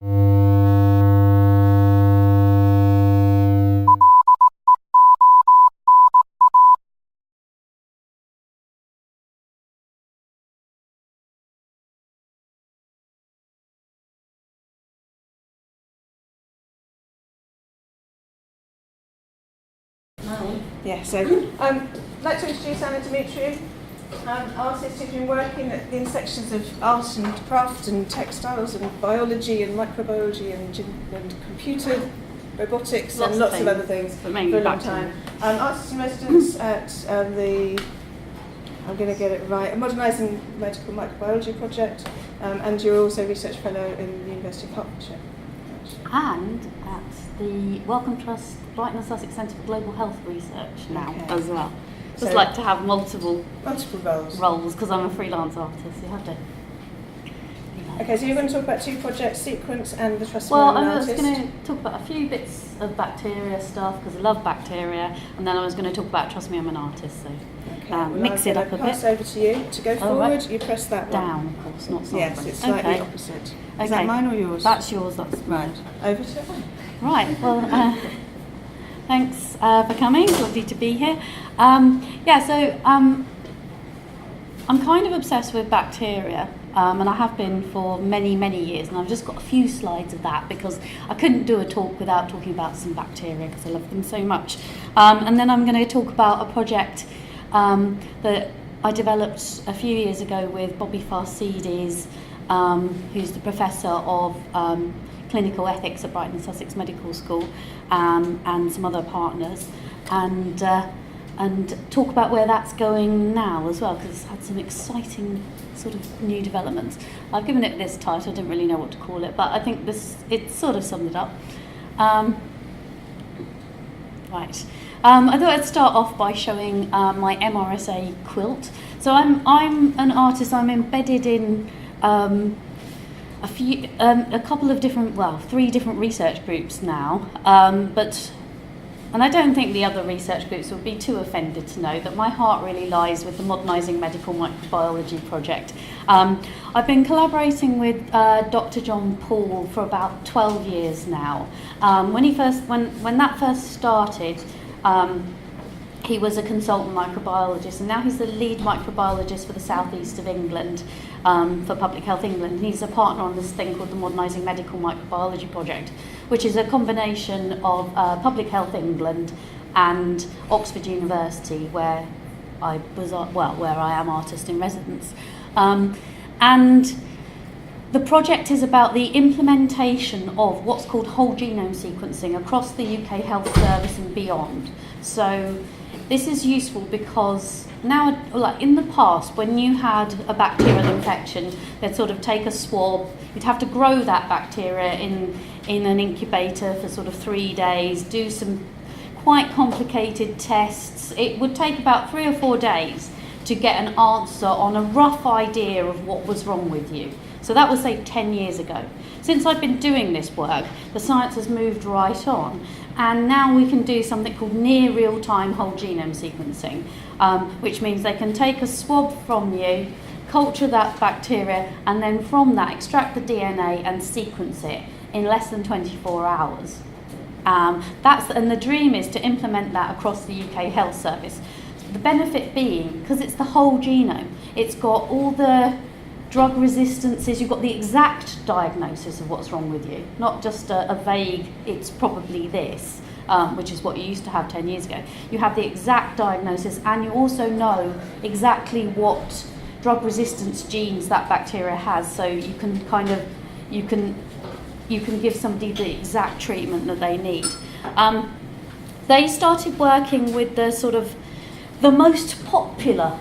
Yeah, so I'd like to introduce Anna Dumitriu, an artist who's been working at the intersections of art and craft and textiles and biology and microbiology and computer robotics and lots of other things for a long time. Artist in residence at I'm going to get it right, a modernising medical microbiology project, and you're also a research fellow in the University of Hertfordshire. And at the Wellcome Trust Brighton and Sussex Centre for Global Health Research now as well. Just so, like to have multiple roles because I'm a freelance artist, you have to. Okay, so you're going to talk about two projects, Sequence and the TrustMe. Well, I was going to talk about a few bits of bacteria stuff because I love bacteria, and then I was going to talk about TrustMe, I'm an artist, so mix it up a bit. Pass over to you to go forward. Right. You press that down, of course, not sideways. Yes, it's slightly opposite. Is that mine or yours? That's yours. That's right. Over to it. Right. Well, thanks for coming. It's lovely to be here. I'm kind of obsessed with bacteria, and I have been for many, many years, and I've just got a few slides of that because I couldn't do a talk without talking about some bacteria because I love them so much. And then I'm going to talk about a project that I developed a few years ago with Bobby Farsides, who's the Professor of Clinical Ethics at Brighton and Sussex Medical School, and some other partners, and talk about where that's going now as well, because it's had some exciting sort of new developments. I've given it this title, I didn't really know what to call it, but I think it sort of summed it up. Right. I thought I'd start off by showing my MRSA quilt. So I'm an artist, I'm embedded in a couple of different, 3 different research groups now, and I don't think the other research groups would be too offended to know that my heart really lies with the Modernising Medical Microbiology project. I've been collaborating with Dr. John Paul for about 12 years now. When that first started, he was a consultant microbiologist, and now he's the lead microbiologist for the southeast of England, for Public Health England. He's a partner on this thing called the Modernising Medical Microbiology project, which is a combination of Public Health England and Oxford University, where I am artist in residence. And the project is about the implementation of what's called whole genome sequencing across the UK health service and beyond. So this is useful because now, like in the past, when you had a bacterial infection, they'd sort of take a swab, you'd have to grow that bacteria in an incubator for sort of 3 days, do some quite complicated tests. It would take about 3 or 4 days to get an answer on a rough idea of what was wrong with you. So that was, say, 10 years ago. Since I've been doing this work, the science has moved right on, and now we can do something called near real-time whole genome sequencing, which means they can take a swab from you, culture that bacteria, and then from that extract the DNA and sequence it in less than 24 hours. And the dream is to implement that across the UK health service. The benefit being, because it's the whole genome, it's got all the drug resistances, you've got the exact diagnosis of what's wrong with you, not just a vague, it's probably this, which is what you used to have 10 years ago. You have the exact diagnosis, and you also know exactly what drug resistance genes that bacteria has, so you can give somebody the exact treatment that they need. They started working with the most popular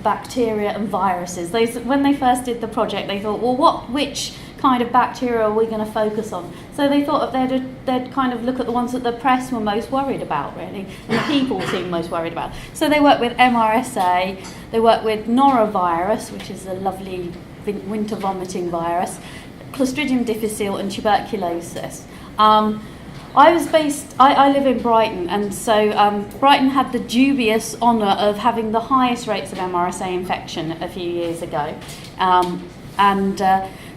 bacteria and viruses. When they first did the project, they thought, well, which kind of bacteria are we going to focus on? So they thought they'd kind of look at the ones that the press were most worried about, really, and the people seemed most worried about. So they worked with MRSA, they worked with norovirus, which is a lovely winter vomiting virus, Clostridium difficile, and tuberculosis. I live in Brighton, and so Brighton had the dubious honour of having the highest rates of MRSA infection a few years ago.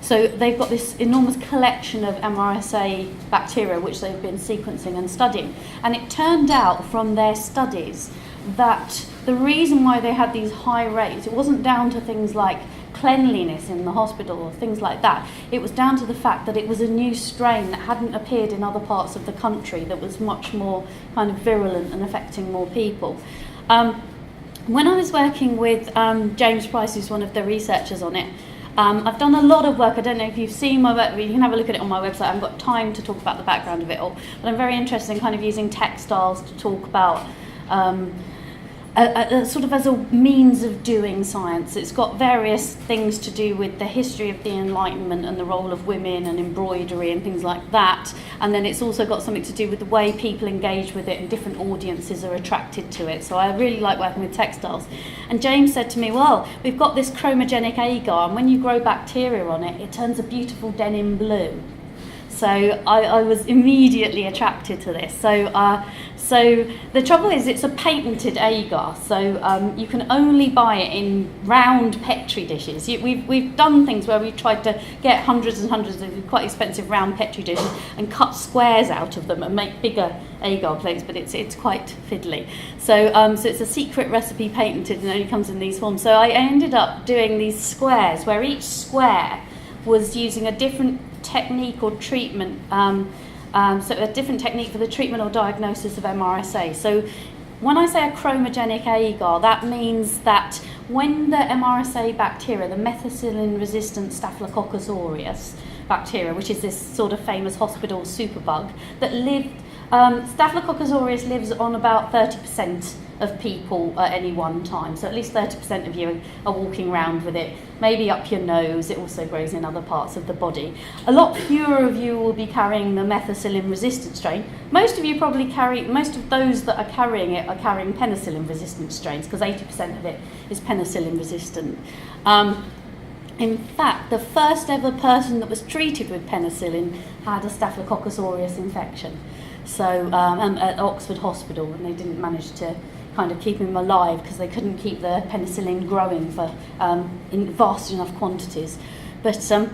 So they've got this enormous collection of MRSA bacteria which they've been sequencing and studying. And it turned out from their studies that the reason why they had these high rates, it wasn't down to things like cleanliness in the hospital or things like that. It was down to the fact that it was a new strain that hadn't appeared in other parts of the country that was much more kind of virulent and affecting more people. When I was working with James Price, who's one of the researchers on it, I've done a lot of work. I don't know if you've seen my work, you can have a look at it on my website. I haven't got time to talk about the background of it all, but I'm very interested in kind of using textiles to talk about sort of as a means of doing science. It's got various things to do with the history of the Enlightenment and the role of women and embroidery and things like that. And then it's also got something to do with the way people engage with it and different audiences are attracted to it. So I really like working with textiles. And James said to me, well, we've got this chromogenic agar, and when you grow bacteria on it, it turns a beautiful denim blue. So I was immediately attracted to this. So the trouble is, it's a patented agar, so you can only buy it in round Petri dishes. We've done things where we've tried to get hundreds and hundreds of quite expensive round Petri dishes and cut squares out of them and make bigger agar plates, but it's quite fiddly. So it's a secret recipe, patented, and it only comes in these forms. So I ended up doing these squares where each square was using a different technique or treatment, so a different technique for the treatment or diagnosis of MRSA. So when I say a chromogenic agar, that means that when the MRSA bacteria, the methicillin-resistant Staphylococcus aureus bacteria, which is this sort of famous hospital superbug that lived, Staphylococcus aureus lives on about 30% of people at any one time. So at least 30% of you are walking around with it, maybe up your nose. It also grows in other parts of the body. A lot fewer of you will be carrying the methicillin-resistant strain. Most of those that are carrying it are carrying penicillin-resistant strains, because 80% of it is penicillin-resistant. In fact, the first ever person that was treated with penicillin had a Staphylococcus aureus infection. So at Oxford Hospital, and they didn't manage to kind of keep him alive because they couldn't keep the penicillin growing for in vast enough quantities. But so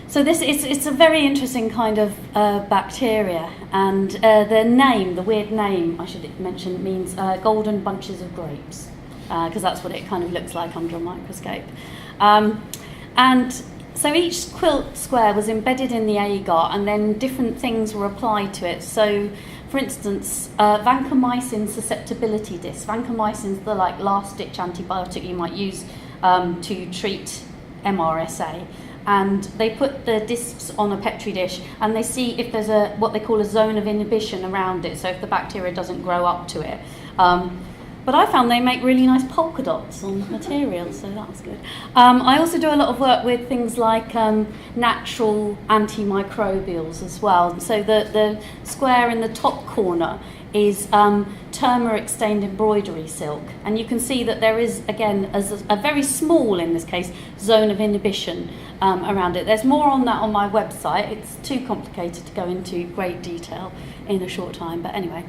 it's a very interesting kind of bacteria, and the weird name I should mention, means golden bunches of grapes, because that's what it kind of looks like under a microscope. And so each quilt square was embedded in the agar, and then different things were applied to it. So, for instance, vancomycin susceptibility discs. Vancomycin is the last-ditch antibiotic you might use to treat MRSA. And they put the discs on a Petri dish, and they see if there's what they call a zone of inhibition around it, so if the bacteria doesn't grow up to it. But I found they make really nice polka dots on materials, so that's good. I also do a lot of work with things like natural antimicrobials as well. So the square in the top corner is turmeric stained embroidery silk, and you can see that there is, again, a very small, in this case, zone of inhibition around it. There's more on that on my website. It's too complicated to go into great detail in a short time, but anyway.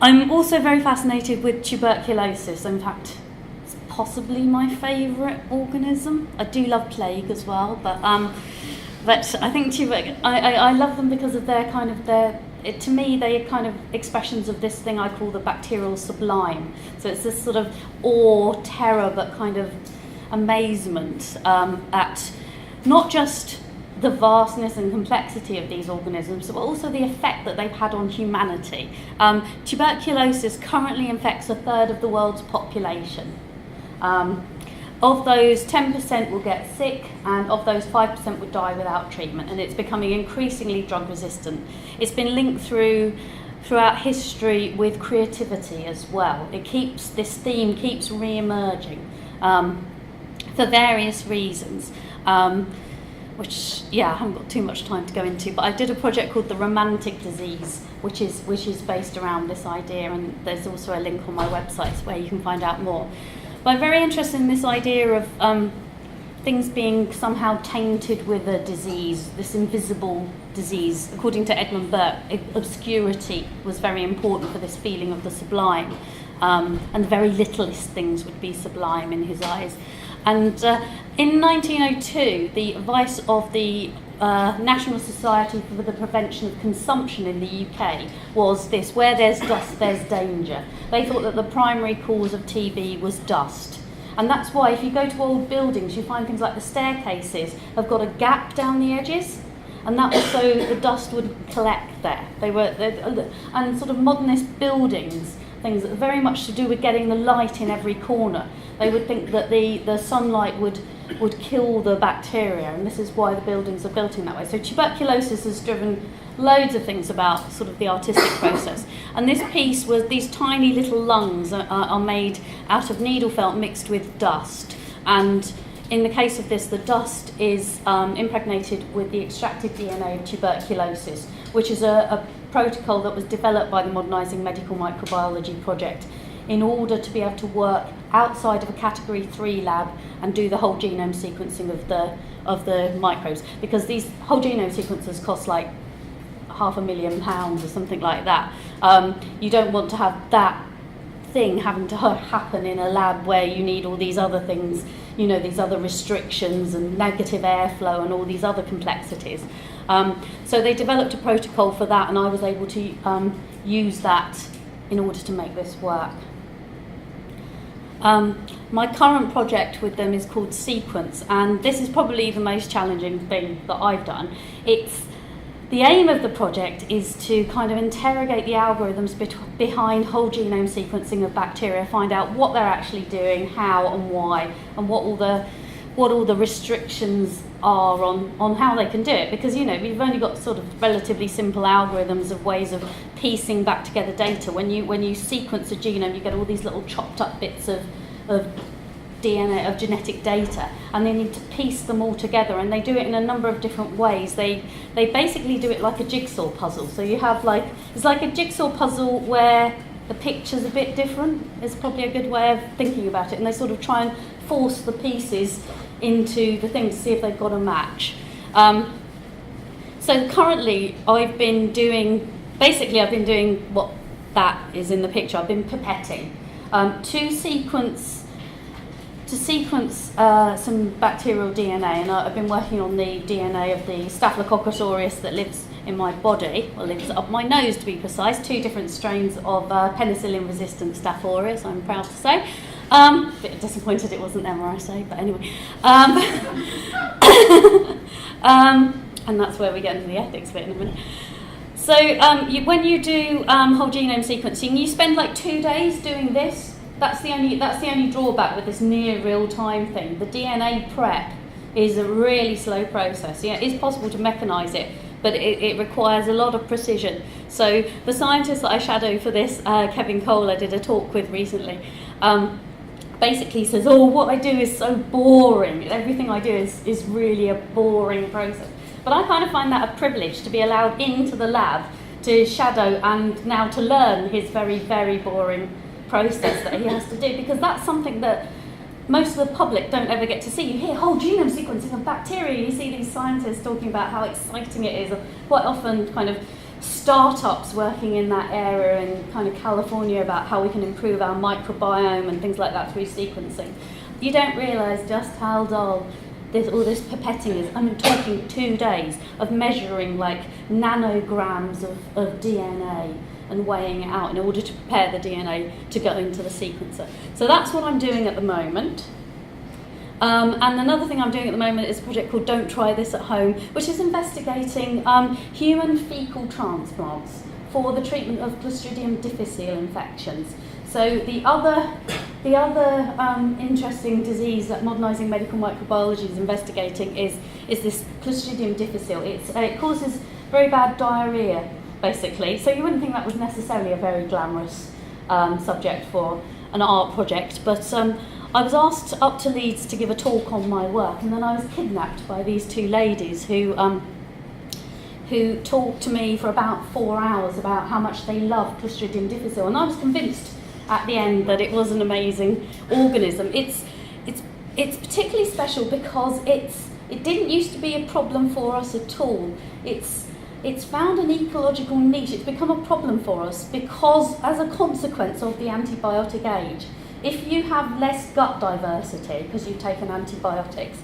I'm also very fascinated with tuberculosis. In fact, it's possibly my favourite organism. I do love plague as well, but I think I love them because of their kind of to me, they are kind of expressions of this thing I call the bacterial sublime. So it's this sort of awe, terror, but kind of amazement at not just the vastness and complexity of these organisms, but also the effect that they've had on humanity. Tuberculosis currently infects a third of the world's population. Of those, 10% will get sick, and of those, 5% would die without treatment, and it's becoming increasingly drug resistant. It's been linked throughout history with creativity as well. This theme keeps re-emerging for various reasons. Which, I haven't got too much time to go into, but I did a project called The Romantic Disease, which is based around this idea, and there's also a link on my website where you can find out more. But I'm very interested in this idea of things being somehow tainted with a disease, this invisible disease. According to Edmund Burke, obscurity was very important for this feeling of the sublime, and the very littlest things would be sublime in his eyes. And in 1902, the advice of the National Society for the Prevention of Consumption in the UK was this: where there's dust, there's danger. They thought that the primary cause of TB was dust. And that's why if you go to old buildings, you find things like the staircases have got a gap down the edges, and that was so the dust wouldn't collect there. And sort of modernist buildings, things that are very much to do with getting the light in every corner. They would think that the sunlight would kill the bacteria, and this is why the buildings are built in that way. So tuberculosis has driven loads of things about sort of the artistic process. And this piece was, these tiny little lungs are made out of needle felt mixed with dust. And in the case of this, the dust is impregnated with the extracted DNA of tuberculosis, which is a protocol that was developed by the Modernising Medical Microbiology project in order to be able to work outside of a category 3 lab and do the whole genome sequencing of the microbes, because these whole genome sequencers cost like £500,000 or something like that. You don't want to have that thing having to happen in a lab where you need all these other things, you know, these other restrictions and negative airflow and all these other complexities. So they developed a protocol for that, and I was able to use that in order to make this work. My current project with them is called Sequence, and this is probably the most challenging thing that I've done. The aim of the project is to kind of interrogate the algorithms behind whole genome sequencing of bacteria, find out what they're actually doing, how and why, and what all the restrictions are on how they can do it. Because, you know, we've only got sort of relatively simple algorithms of ways of piecing back together data. When you sequence a genome, you get all these little chopped up bits of DNA, of genetic data, and they need to piece them all together, and they do it in a number of different ways. They basically do it like a jigsaw puzzle. So you have it's like a jigsaw puzzle where the picture's a bit different. It's probably a good way of thinking about it, and they sort of try and force the pieces into the thing to see if they've got a match. So currently I've been doing what that is in the picture. I've been pipetting to sequence some bacterial DNA, and I've been working on the DNA of the Staphylococcus aureus that lives in my body, or lives up my nose to be precise, 2 different strains of penicillin-resistant Staph aureus, I'm proud to say. Bit disappointed it wasn't MRSA, but anyway. And that's where we get into the ethics bit in a minute. So when you do whole genome sequencing, you spend like 2 days doing this. That's the only drawback with this near real-time thing. The DNA prep is a really slow process. Yeah, it is possible to mechanise it, but it requires a lot of precision. So the scientist that I shadow for this, Kevin Cole, I did a talk with recently, basically says, what I do is so boring. Everything I do is really a boring process. But I kind of find that a privilege to be allowed into the lab to shadow and now to learn his very, very boring process that he has to do, because that's something that most of the public don't ever get to see. You hear whole genome sequencing of bacteria, you see these scientists talking about how exciting it is, quite often kind of startups working in that area in kind of California about how we can improve our microbiome and things like that through sequencing. You don't realise just how dull all this pipetting is. I'm talking 2 days of measuring like nanograms of DNA and weighing it out in order to prepare the DNA to go into the sequencer. So that's what I'm doing at the moment. And another thing I'm doing at the moment is a project called Don't Try This at Home, which is investigating human fecal transplants for the treatment of Clostridium difficile infections. So the other interesting disease that Modernising Medical Microbiology is investigating is this Clostridium difficile. It causes very bad diarrhoea, basically. So you wouldn't think that was necessarily a very glamorous subject for an art project, but I was asked up to Leeds to give a talk on my work, and then I was kidnapped by these 2 ladies who talked to me for about 4 hours about how much they love Clostridium difficile, and I was convinced at the end that it was an amazing organism. It's particularly special because it didn't used to be a problem for us at all. It's found an ecological niche. It's become a problem for us because, as a consequence of the antibiotic age, if you have less gut diversity because you've taken antibiotics,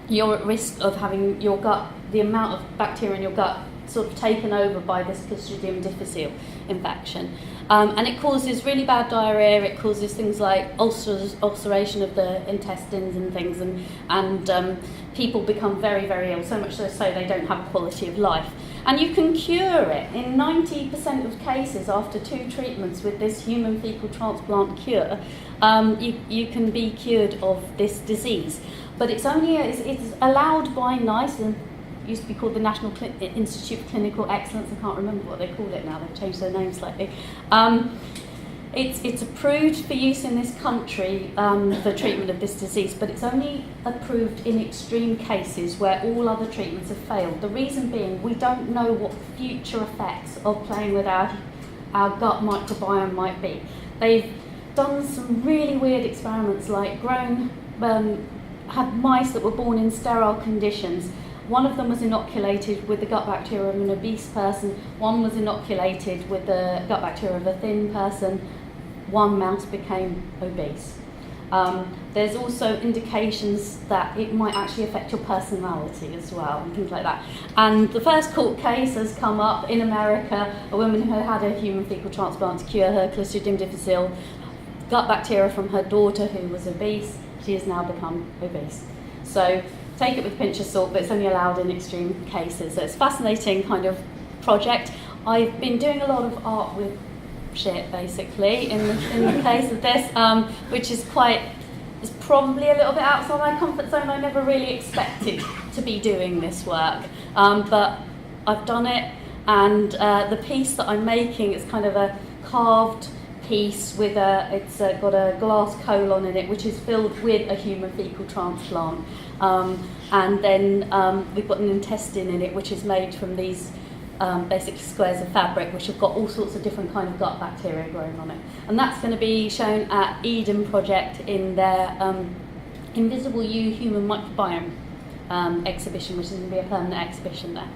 you're at risk of having your gut, the amount of bacteria in your gut sort of taken over by this Clostridium difficile infection. And it causes really bad diarrhea, it causes things like ulceration of the intestines and things, and people become very, very ill, so much so they don't have quality of life. And you can cure it. In 90% of cases, after 2 treatments with this human fecal transplant cure, you can be cured of this disease. But it's allowed by NICE, and used to be called the National Institute for Clinical Excellence. I can't remember what they call it now, they've changed their name slightly. It's approved for use in this country for treatment of this disease, but it's only approved in extreme cases where all other treatments have failed. The reason being, we don't know what the future effects of playing with our gut microbiome might be. They've done some really weird experiments, like had mice that were born in sterile conditions. One of them was inoculated with the gut bacteria of an obese person, one was inoculated with the gut bacteria of a thin person, one mouse became obese. There's also indications that it might actually affect your personality as well, and things like that. And the first court case has come up in America, a woman who had a human fecal transplant to cure her Clostridium difficile gut bacteria from her daughter who was obese. She has now become obese. So take it with a pinch of salt, but it's only allowed in extreme cases. So it's a fascinating kind of project. I've been doing a lot of art with shit, basically, in the case of this, which is probably a little bit outside my comfort zone. I never really expected to be doing this work, but I've done it, and the piece that I'm making is kind of a carved piece with it's got a glass colon in it, which is filled with a human fecal transplant, and then we've got an intestine in it, which is made from these basically squares of fabric, which have got all sorts of different kind of gut bacteria growing on it. And that's going to be shown at Eden Project in their Invisible You Human Microbiome exhibition, which is going to be a permanent exhibition there.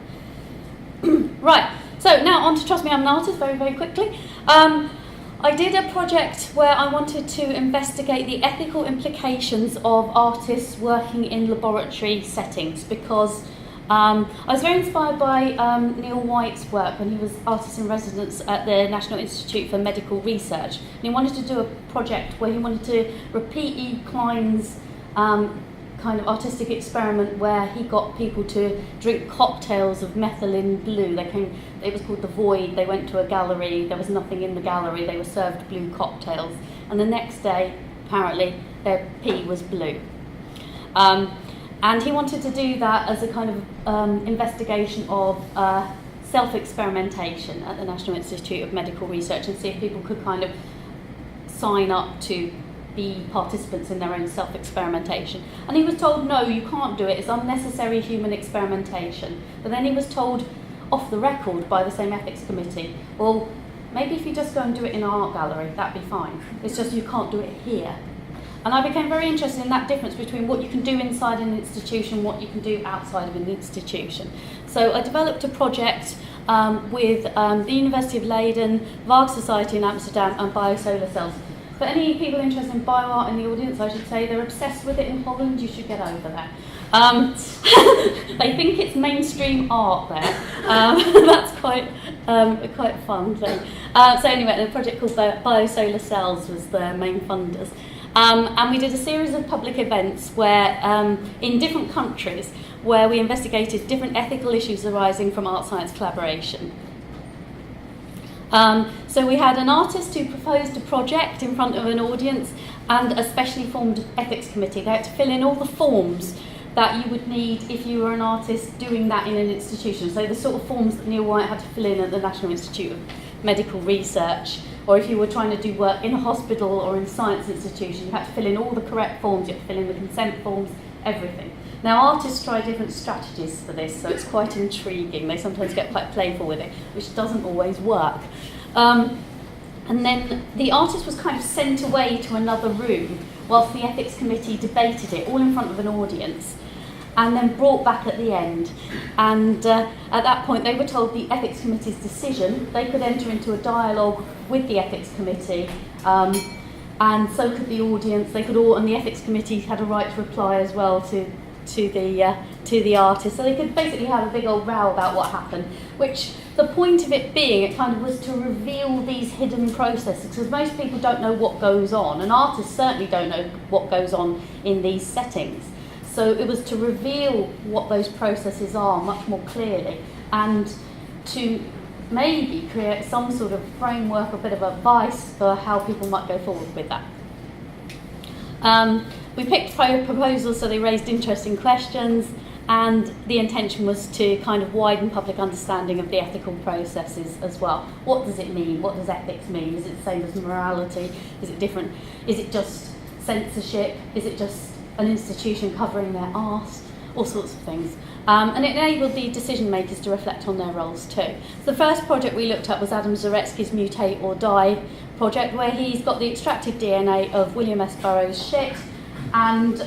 Right, so now on to TrustMe, I'm an artist, very, very quickly. I did a project where I wanted to investigate the ethical implications of artists working in laboratory settings, because I was very inspired by Neil White's work when he was artist in residence at the National Institute for Medical Research. And he wanted to do a project where he wanted to repeat E. Klein's kind of artistic experiment where he got people to drink cocktails of methylene blue. It was called The Void. They went to a gallery, there was nothing in the gallery, they were served blue cocktails, and the next day, apparently, their pee was blue. And he wanted to do that as a kind of investigation of self-experimentation at the National Institute of Medical Research, and see if people could kind of sign up to be participants in their own self-experimentation. And he was told, no, you can't do it, it's unnecessary human experimentation. But then he was told, off the record, by the same ethics committee, well, maybe if you just go and do it in an art gallery, that'd be fine. It's just you can't do it here. And I became very interested in that difference between what you can do inside an institution, what you can do outside of an institution. So I developed a project with the University of Leiden, Varg Society in Amsterdam, and Biosolar Cells. For any people interested in bioart in the audience, I should say they're obsessed with it in Holland. You should get over there. They think it's mainstream art there. That's quite a fun thing. So anyway, the project called Biosolar Cells was the main funders. And we did a series of public events where, in different countries, where we investigated different ethical issues arising from art-science collaboration. So we had an artist who proposed a project in front of an audience and a specially formed ethics committee. They had to fill in all the forms that you would need if you were an artist doing that in an institution. So the sort of forms that Neil White had to fill in at the National Institute of Medical Research, or if you were trying to do work in a hospital or in a science institution, you had to fill in all the correct forms, you had to fill in the consent forms, everything. Now, artists try different strategies for this, so it's quite intriguing. They sometimes get quite playful with it, which doesn't always work. And then the artist was kind of sent away to another room whilst the ethics committee debated it, all in front of an audience, and then brought back at the end. And at that point, they were told the ethics committee's decision. They could enter into a dialogue with the ethics committee and so could the audience. They could all, and the ethics committee had a right to reply as well to the artist. So they could basically have a big old row about what happened, which the point of it being, it kind of was to reveal these hidden processes, because most people don't know what goes on, and artists certainly don't know what goes on in these settings. So it was to reveal what those processes are much more clearly, and to maybe create some sort of framework, a bit of advice for how people might go forward with that. We picked proposals so they raised interesting questions, and the intention was to kind of widen public understanding of the ethical processes as well. What does it mean? What does ethics mean? Is it the same as morality? Is it different? Is it just censorship? Is it just an institution covering their art? All sorts of things. And it enabled the decision makers to reflect on their roles too. So the first project we looked at was Adam Zaretsky's Mutate or Die project, where he's got the extracted DNA of William S. Burroughs' shit, and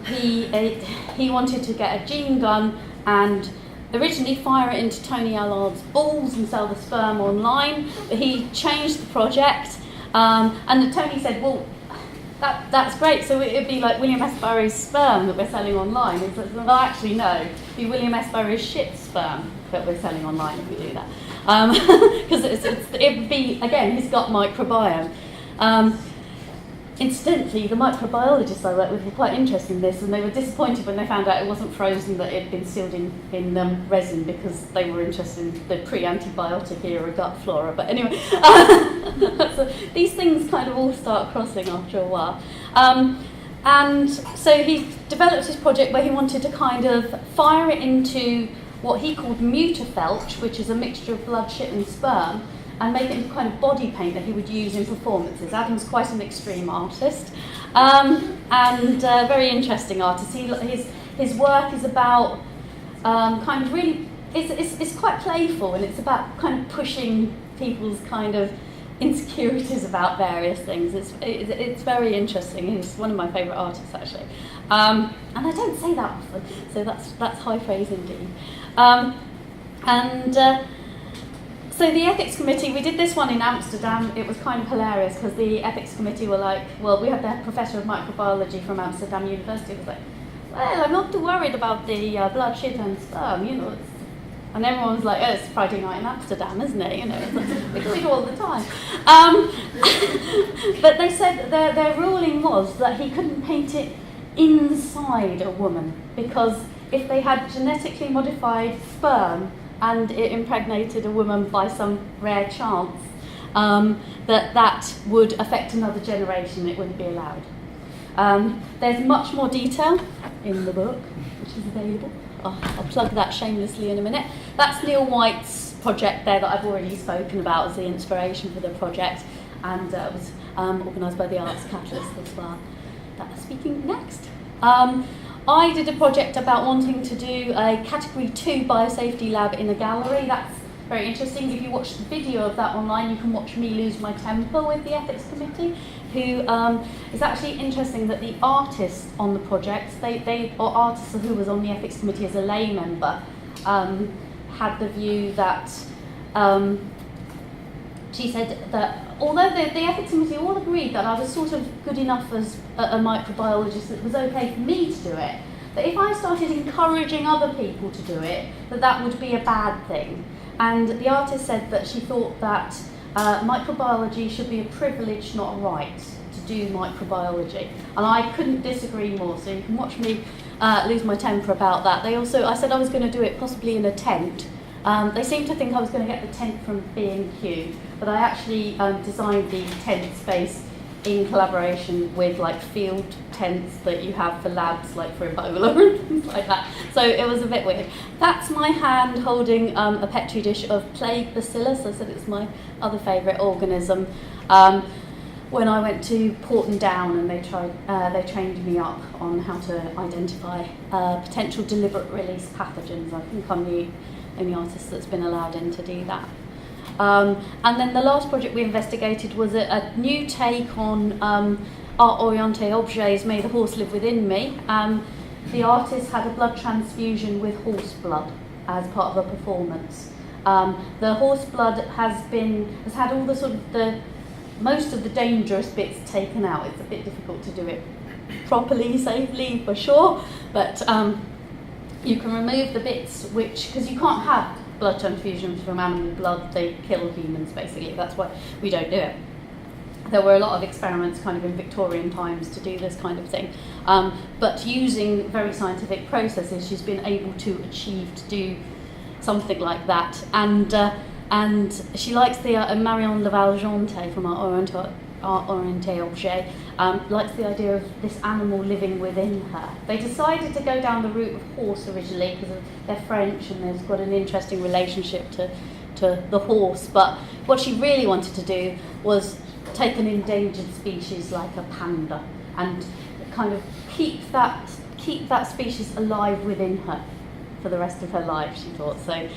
he wanted to get a gene gun and originally fire it into Tony Allard's balls and sell the sperm online, but he changed the project, and Tony said, well, that's great, so it'd be like William S. Burroughs' sperm that we're selling online. He said, well, actually, no, it'd be William S. Burroughs' shit sperm that we're selling online if we do that. Because it would be, again, he's got microbiome. Incidentally, the microbiologists I work with were quite interested in this, and they were disappointed when they found out it wasn't frozen, that it had been sealed in resin, because they were interested in the pre-antibiotic era gut flora. But anyway, so these things kind of all start crossing after a while. And so he developed his project where he wanted to kind of fire it into what he called mutafelch, which is a mixture of blood, shit and sperm, and make it into kind of body paint that he would use in performances. Adam's quite an extreme artist, and very interesting artist. His work is about kind of really, it's quite playful, and it's about kind of pushing people's kind of insecurities about various things. It's very interesting. He's one of my favourite artists, actually, and I don't say that often, so that's high praise indeed. So the ethics committee, we did this one in Amsterdam. It was kind of hilarious because the ethics committee were like, well, we had the professor of microbiology from Amsterdam University who was like, well, I'm not too worried about the blood, shit and sperm, you know. And everyone was like, oh, it's Friday night in Amsterdam, isn't it? You know, we do it all the time. But they said their ruling was that he couldn't paint it inside a woman, because if they had genetically modified sperm and it impregnated a woman by some rare chance, that would affect another generation. It wouldn't be allowed. There's much more detail in the book, which is available. I'll plug that shamelessly in a minute. That's Neil White's project there that I've already spoken about as the inspiration for the project, and it was organised by the Arts Catalyst as well. That's speaking next. I did a project about wanting to do a Category 2 Biosafety Lab in a gallery. That's very interesting. If you watch the video of that online, you can watch me lose my temper with the ethics committee, who it's actually interesting that the artists on the project, or artists who was on the ethics committee as a lay member, had the view that she said that although the ethics committee all agreed that I was sort of good enough as a microbiologist, it was okay for me to do it, that if I started encouraging other people to do it, that would be a bad thing. And the artist said that she thought that microbiology should be a privilege, not a right, to do microbiology. And I couldn't disagree more, so you can watch me lose my temper about that. I said I was going to do it possibly in a tent. They seemed to think I was going to get the tent from B&Q, but I actually designed the tent space in collaboration with like field tents that you have for labs, like for Ebola and things like that. So it was a bit weird. That's my hand holding a petri dish of plague bacillus. I said it's my other favourite organism. When I went to Porton Down, and they trained me up on how to identify potential deliberate release pathogens. I think I'm the only artist that's been allowed in to do that. And then the last project we investigated was a new take on art orienté objets, May the Horse Live Within Me. The artist had a blood transfusion with horse blood as part of a performance. The horse blood has had all the sort of the most of the dangerous bits taken out. It's a bit difficult to do it properly, safely, for sure, but you can remove the bits which, because you can't have blood transfusions from animal blood, they kill humans basically, that's why we don't do it. There were a lot of experiments kind of in Victorian times to do this kind of thing, but using very scientific processes, she's been able to achieve to do something like that, and she likes the Marion Laval-Jonté from our Orienté Objet, likes the idea of this animal living within her. They decided to go down the route of horse originally because they're French and they've got an interesting relationship to the horse, but what she really wanted to do was take an endangered species like a panda and kind of keep that species alive within her for the rest of her life, she thought. So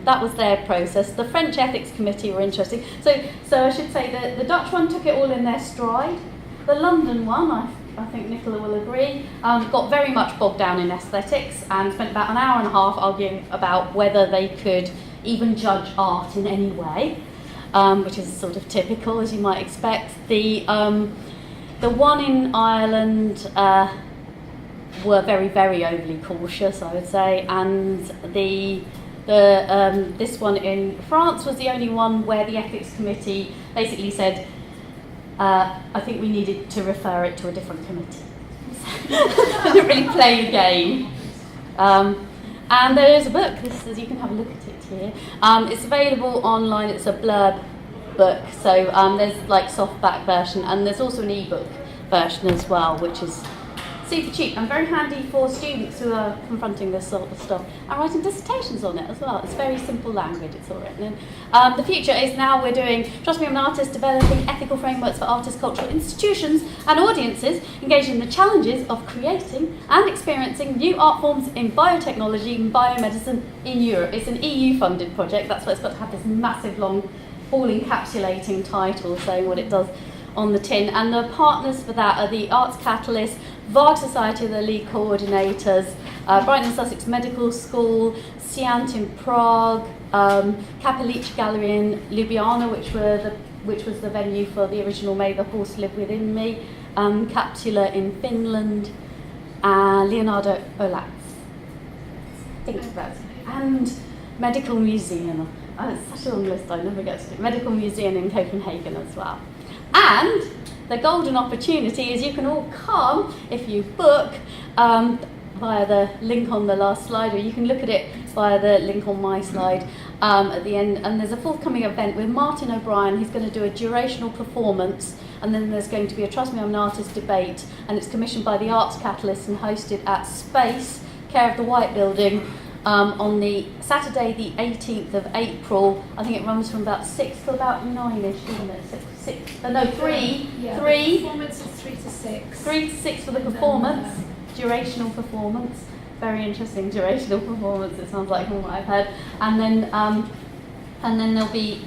that was their process. The French Ethics Committee were interesting. So I should say that the Dutch one took it all in their stride. The London one, I think Nicola will agree, got very much bogged down in aesthetics and spent about an hour and a half arguing about whether they could even judge art in any way, which is sort of typical, as you might expect. The one in Ireland were very, very overly cautious, I would say, and this one in France was the only one where the ethics committee basically said, I think we needed to refer it to a different committee. They didn't really play the game. And there is a book, you can have a look at it here. It's available online, it's a blurb book, so there's like softback version, and there's also an ebook version as well, which is super cheap and very handy for students who are confronting this sort of stuff and writing dissertations on it as well. It's very simple language, it's all written in. The future is now we're doing TrustMe, I'm an artist, developing ethical frameworks for artists, cultural institutions and audiences engaged in the challenges of creating and experiencing new art forms in biotechnology and biomedicine in Europe. It's an EU funded project, that's why it's got to have this massive long all-encapsulating title saying what it does on the tin, and the partners for that are the Arts Catalyst, Varg Society are the lead coordinators, Brighton and Sussex Medical School, Siant in Prague, Kapelic Gallery in Ljubljana, which was the venue for the original May the Horse Live Within Me, Capsula in Finland, Leonardo Olax. I think that's, and Medical Museum. Oh, it's such a long list, I never get to do. Medical Museum in Copenhagen as well. And the golden opportunity is you can all come if you book via the link on the last slide, or you can look at it via the link on my slide at the end. And there's a forthcoming event with Martin O'Brien. He's going to do a durational performance, and then there's going to be a Trust Me, I'm an Artist debate, and it's commissioned by the Arts Catalyst and hosted at Space, Care of the White Building, on the Saturday the 18th of April. I think it runs from about 6 to about 9ish, isn't it? 3. Yeah, Three. The performance is 3 to 6. 3 to 6 for the performance, durational performance. Very interesting durational performance. It sounds like from what I've heard. And then there'll be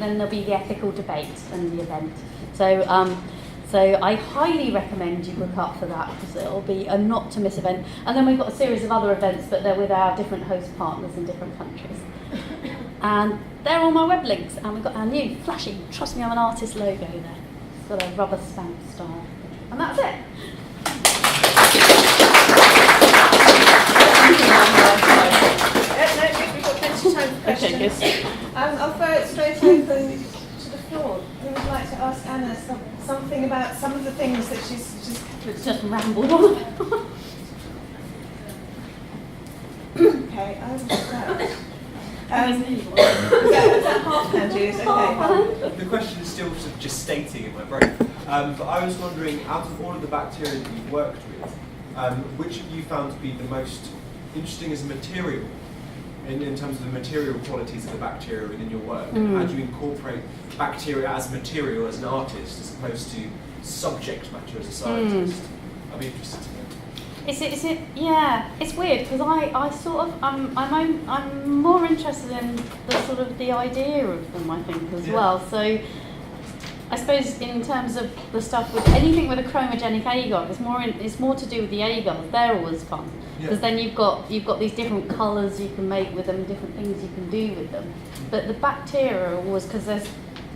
the ethical debate and the event. So I highly recommend you book up for that, because it'll be a not to miss event. And then we've got a series of other events, but they're with our different host partners in different countries. And they're all my web links, and we've got our new flashy Trust Me, I'm an Artist logo there. It's got a rubber stamp style. And that's it. We've got plenty of time for questions. Okay, good. I'll throw it straight open to the floor. Who would like to ask Anna something about some of the things that she's just rambled on about? Okay, I will start. Is that half hand, Julius? Okay. The question is still sort of just stating in my brain. But I was wondering, out of all of the bacteria that you've worked with, which have you found to be the most interesting as a material, in terms of the material qualities of the bacteria within your work? And how do you incorporate bacteria as material as an artist, as opposed to subject matter as a scientist? I'd be interested to know. Yeah, it's weird, because I sort of I'm more interested in the idea of them, I think, as well. So I suppose in terms of the stuff with anything with a chromogenic agar, it's more to do with the agars. They're always fun, because then you've got these different colours you can make with them, different things you can do with them. But the bacteria are always, because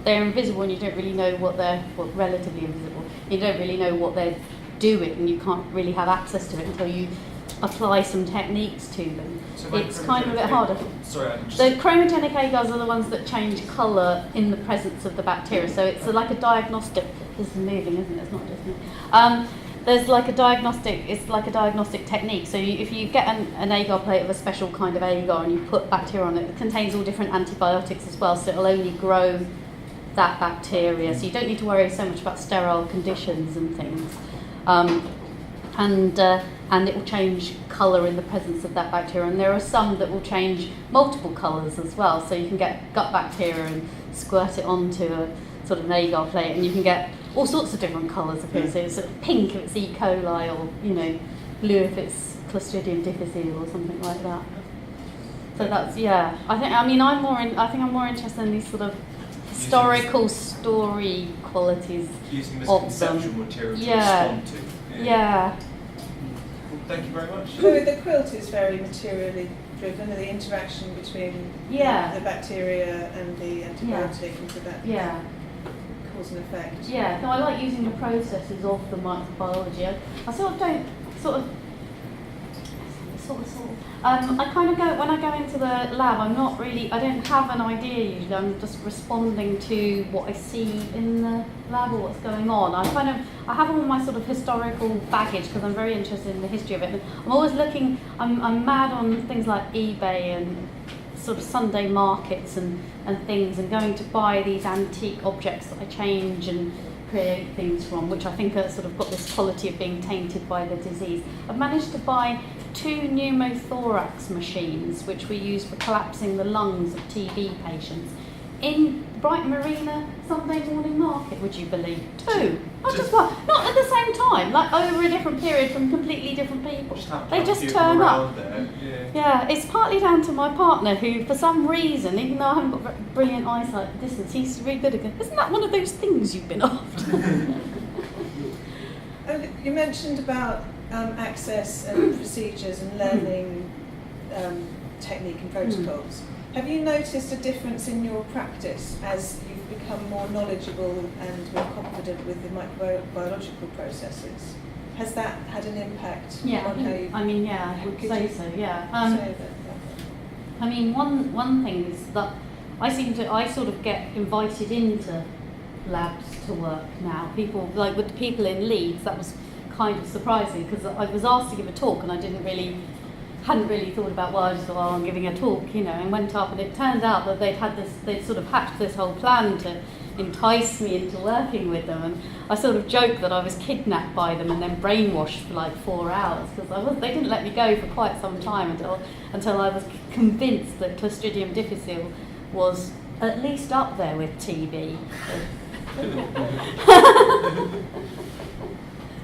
they're invisible and you don't really know relatively invisible. You don't really know what they're doing, and you can't really have access to it until you apply some techniques to them. So it's kind of a bit harder. Sorry, The chromogenic agars are the ones that change colour in the presence of the bacteria. So it's like a diagnostic. This is moving, isn't it? It's not just me. There's like a diagnostic. It's like a diagnostic technique. So if you get an agar plate of a special kind of agar and you put bacteria on it, it contains all different antibiotics as well. So it'll only grow that bacteria. So you don't need to worry so much about sterile conditions and things. And it will change colour in the presence of that bacteria. And there are some that will change multiple colours as well. So you can get gut bacteria and squirt it onto a sort of an agar plate, and you can get all sorts of different colours appear. So it's pink if it's E. coli, or blue if it's Clostridium difficile or something like that. So that's I think I'm more interested in these sort of historical story qualities using this of conceptual them. material to respond to. Yeah. Thank you very much. So the quilt is very materially driven, and the interaction between the bacteria and the antibiotic, and so that cause and effect. Yeah, no, I like using the processes of the microbiology. I sort of don't, I kind of go, when I go into the lab, I don't have an idea usually, I'm just responding to what I see in the lab or what's going on. I have all my sort of historical baggage because I'm very interested in the history of it. I'm always looking, I'm mad on things like eBay and sort of Sunday markets and things, and going to buy these antique objects that I change and create things from, which I think are sort of got this quality of being tainted by the disease. I've managed to buy 2 pneumothorax machines, which we use for collapsing the lungs of TB patients, in Brighton Marina Sunday morning market, would you believe? 2. I just not at the same time, like over a different period from completely different people. They just turn up. Yeah, it's partly down to my partner, who for some reason, even though I haven't got brilliant eyesight at distance, he's really good at it. Isn't that one of those things you've been after? You mentioned about access and procedures and learning technique and protocols. Have you noticed a difference in your practice as you've become more knowledgeable and more confident with the microbiological processes? Has that had an impact on how you... I would say so, one thing is that I sort of get invited into labs to work now. People, like with the people in Leeds, that was kind of surprising because I was asked to give a talk and I hadn't really thought about, I just thought, I'm giving a talk, and went up, and it turned out that they'd sort of hatched this whole plan to entice me into working with them, and I sort of joked that I was kidnapped by them and then brainwashed for like 4 hours, because they didn't let me go for quite some time until I was convinced that Clostridium difficile was at least up there with TB.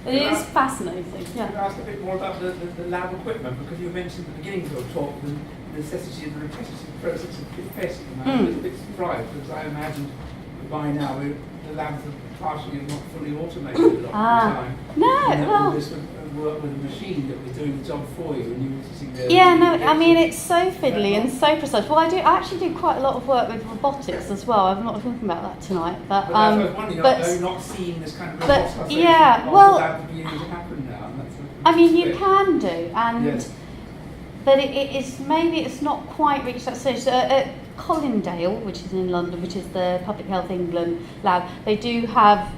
It is fascinating. Can I ask a bit more about the lab equipment? Because you mentioned at the beginning of your talk the necessity of the repetitive process of pipetting, and I was a bit surprised because I imagined that by now the labs are partially, not fully automated a lot of the time. No, this would work with a machine that was doing the job for you, and you were sitting there. It's so fiddly and so precise. Well, I actually do quite a lot of work with robotics as well. I'm not talking about that tonight, but I was wondering, are you not seeing this kind of robotisation of the lab beginning to happen now? You can do, but it's not quite reached that stage. At Colindale, which is in London, which is the Public Health England lab, they do have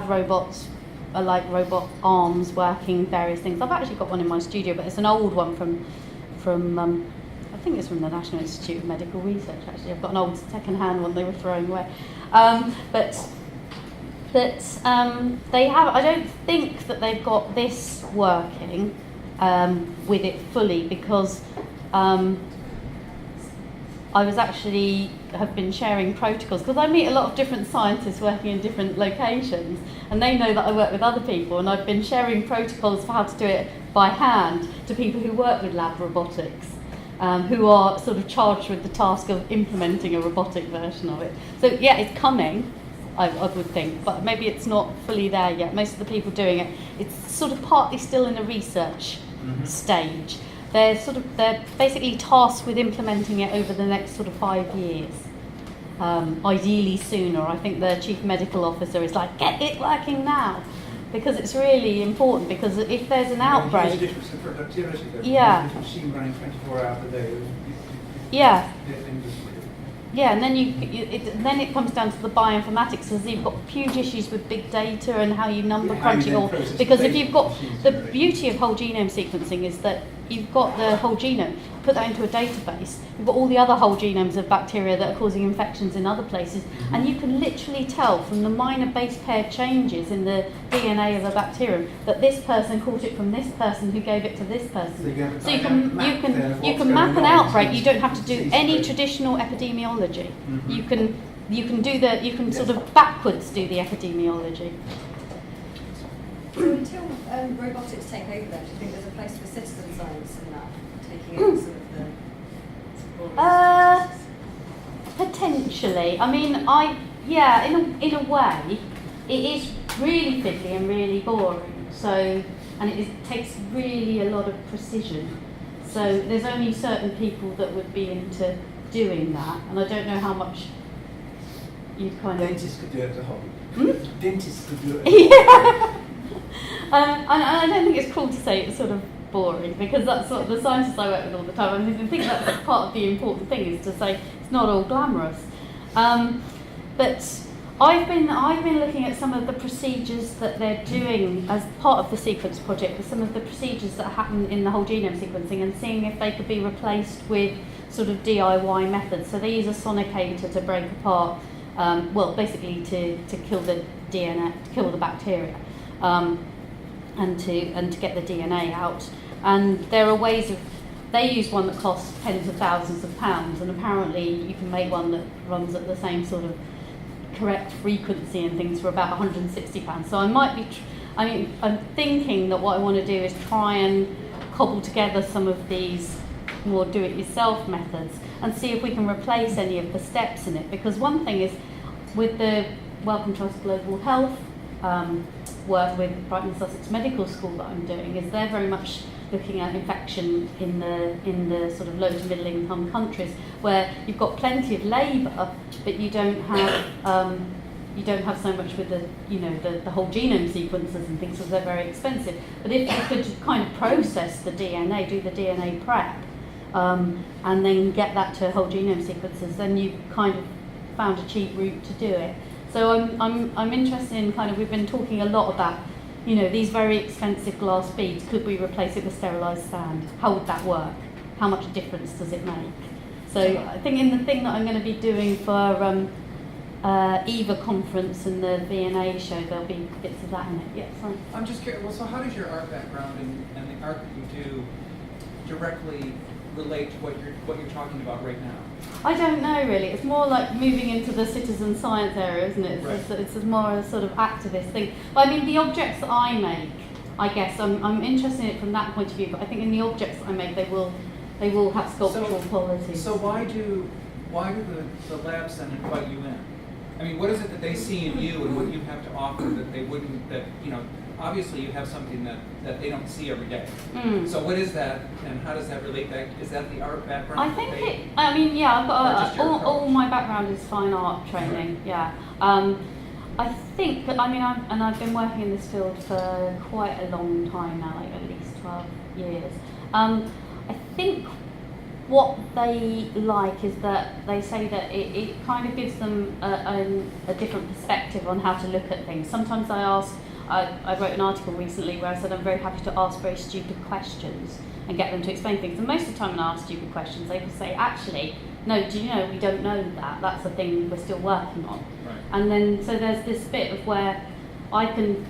robots. Like robot arms working various things. I've actually got one in my studio, but it's an old one from I think it's from the National Institute of Medical Research. Actually, I've got an old second-hand one they were throwing away. But they have. I don't think that they've got this working with it fully, because I have been sharing protocols, because I meet a lot of different scientists working in different locations, and they know that I work with other people, and I've been sharing protocols for how to do it by hand to people who work with lab robotics, who are sort of charged with the task of implementing a robotic version of it. So yeah, it's coming, I would think, but maybe it's not fully there yet. Most of the people doing it, it's sort of partly still in a research stage. They're basically tasked with implementing it over the next sort of 5 years. ideally sooner. I think the chief medical officer is like, get it working now, because it's really important, because if there's an outbreak... Yeah. Machine running 24 hours a day. Yeah. Yeah, and then then it comes down to the bioinformatics, because you've got huge issues with big data and how you number crunch it all. Because if you've got the beauty of whole genome sequencing is that you've got the whole genome, put that into a database, you've got all the other whole genomes of bacteria that are causing infections in other places, and you can literally tell from the minor base pair changes in the DNA of a bacterium that this person caught it from this person who gave it to this person. So you can map an outbreak. You don't have to do any traditional epidemiology. You can sort of backwards do the epidemiology. So until robotics take over there, do you think there's a place for citizen science in that, taking over sort of the... Potentially. I mean, in a way, it is really fiddly and really boring. So, and it takes really a lot of precision. So there's only certain people that would be into doing that, and I don't know how much you kind of... Dentists could do it as a hobby. Dentists could do it. Yeah. And I don't think it's cool to say it's sort of boring, because that's what the scientists I work with all the time. I think that's part of the important thing, is to say it's not all glamorous. But I've been looking at some of the procedures that they're doing as part of the sequence project, with some of the procedures that happen in the whole genome sequencing, and seeing if they could be replaced with sort of DIY methods. So they use a sonicator to break apart, basically to kill the DNA, to kill the bacteria. And to get the DNA out, and there are ways of. They use one that costs tens of thousands of pounds, and apparently you can make one that runs at the same sort of correct frequency and things for about £160. So I might be. I'm thinking that what I want to do is try and cobble together some of these more do-it-yourself methods and see if we can replace any of the steps in it. Because one thing is, with the Wellcome Trust Global Health work with Brighton and Sussex Medical School that I'm doing, is they're very much looking at infection in the sort of low to middle income countries, where you've got plenty of labour, but you don't have so much with the whole genome sequences and things, because they're very expensive. But if you could kind of process the DNA, do the DNA prep, and then get that to whole genome sequences, then you kind of found a cheap route to do it. So I'm interested in kind of, we've been talking a lot about, these very expensive glass beads, could we replace it with sterilised sand? How would that work? How much difference does it make? So I think in the thing that I'm going to be doing for EVA conference and the V&A show, there'll be bits of that in it. Yeah, sorry. I'm just curious, well, so how does your art background and the art that you do directly relate to what you're talking about right now? I don't know really. It's more like moving into the citizen science area, isn't it? Right. It's more a sort of activist thing. But I mean, the objects that I make, I guess I'm interested in it from that point of view. But I think in the objects that I make, they will have sculptural qualities. So why do the labs then invite you in? I mean, what is it that they see in you and what you have to offer that they wouldn't? Obviously you have something that they don't see every day. So what is that, and how does that relate back? Is that the art background? I think I've got all my background is fine art training. Right. Yeah. I think, I've been working in this field for quite a long time now, like at least 12 years. I think what they like is that they say that it kind of gives them a different perspective on how to look at things. Sometimes I wrote an article recently where I said I'm very happy to ask very stupid questions and get them to explain things. And most of the time when I ask stupid questions, they will say, actually, no, do you know, we don't know that. That's a thing we're still working on. Right. And then, so there's this bit of where I can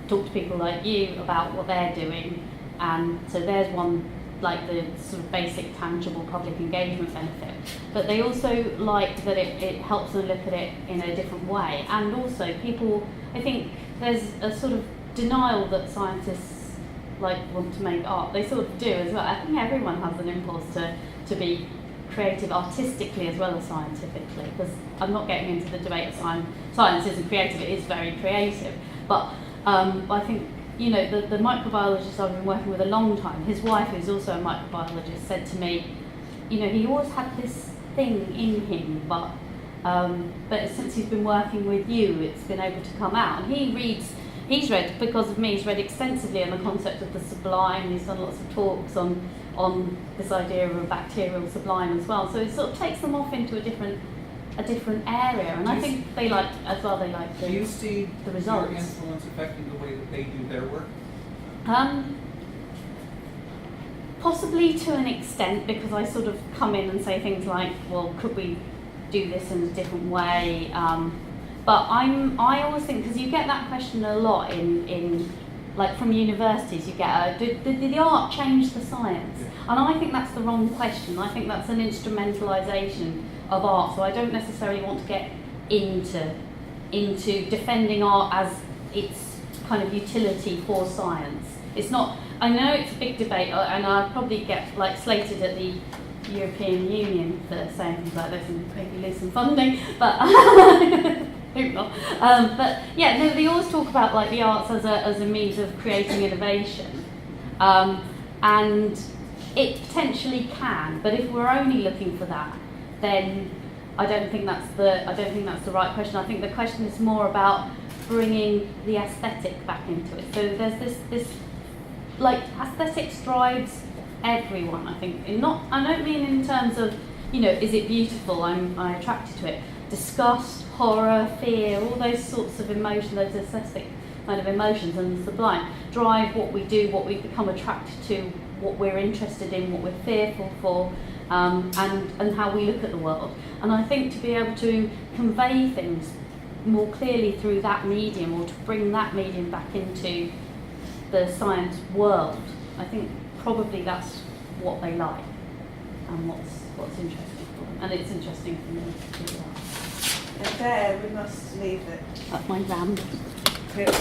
talk to people like you about what they're doing. And so there's one, like the sort of basic tangible public engagement benefit. But they also like that it helps them look at it in a different way. And also people, I think there's a sort of denial that scientists want to make art. They sort of do as well. I think everyone has an impulse to be creative artistically as well as scientifically, because I'm not getting into the debate of science isn't creative, it is very creative. But I think, the microbiologist I've been working with a long time, his wife, who's also a microbiologist, said to me, he always had this thing in him, but But since he's been working with you, it's been able to come out. And he's read, because of me, he's read extensively on the concept of the sublime. He's done lots of talks on this idea of a bacterial sublime as well. So it sort of takes them off into a different area. And I think they like, as well, they like Do you see the results. your influence affecting the way that they do their work? Possibly to an extent, because I sort of come in and say things like, well, could we do this in a different way? But I always think, because you get that question a lot in like from universities, you get, did the art change the science? Yeah. And I think that's the wrong question. I think that's an instrumentalisation of art. So I don't necessarily want to get into defending art as its kind of utility for science. It's not. I know it's a big debate, and I'll probably get like slated at the European Union for saying things like this and maybe lose some funding, but hope not. But yeah, no, they always talk about like the arts as a means of creating innovation, and it potentially can. But if we're only looking for that, then I don't think that's the right question. I think the question is more about bringing the aesthetic back into it. So there's this like aesthetics drives everyone, I think. I don't mean in terms of, is it beautiful, I'm attracted to it. Disgust, horror, fear, all those sorts of emotions, those aesthetic kind of emotions and the sublime drive what we do, what we become attracted to, what we're interested in, what we're fearful for, and how we look at the world. And I think to be able to convey things more clearly through that medium, or to bring that medium back into the science world, I think probably that's what they like and what's interesting for them. And it's interesting for me as well. And there we must leave it. That's my ramble. Yeah.